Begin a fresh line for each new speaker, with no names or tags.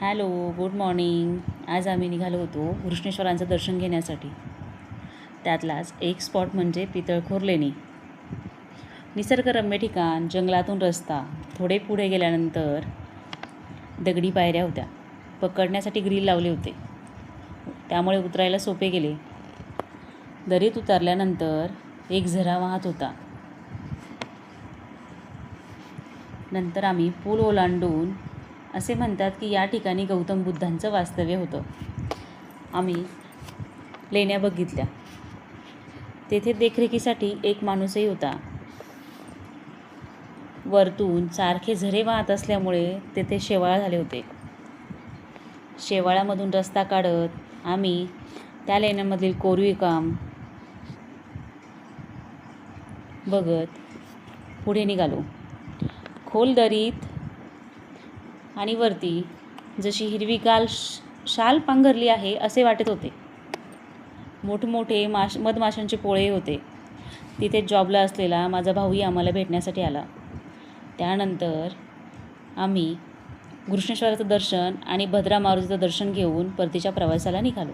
Hello, good morning. आज आम्ही निघालो होतो घृष्णेश्वरांचं दर्शन घेण्यासाठी. त्यातलाच एक स्पॉट म्हणजे पितळखोर लेणी. निसर्गरम्य ठिकाण, जंगलातून रस्ता. थोडे पुढे गेल्यानंतर दगडी पायऱ्या होत्या. पकडण्यासाठी ग्रिल लावले होते, त्यामुळे उतरायला सोपे गेले. दरीत उतरल्यानंतर एक झरा वाहत होता. नंतर आम्ही पूल ओलांडून, असे म्हणतात की या ठिकाणी गौतम बुद्धांचं वास्तव्य होतं. आम्ही लेण्या बघितल्या. तेथे देखरेखीसाठी एक माणूसही होता. वरतून सारखे झरे वाहत असल्यामुळे तेथे शेवाळ झाले होते. शेवाळामधून रस्ता काढत आम्ही त्या लेण्यांमधील कोरीव काम बघत पुढे निघालो. खोल दरीत आणि वरती जशी हिरवीगार शाल पांघरली आहे असे वाटत होते. मोठमोठे मधमाशांचे पोळे होते. तिथे जॉबला असलेला माझा भाऊही आम्हाला भेटण्यासाठी आला. त्यानंतर आम्ही घृष्णेश्वराचं दर्शन आणि भद्रा मारुतीचं दर्शन घेऊन परतीच्या प्रवासाला निघालो.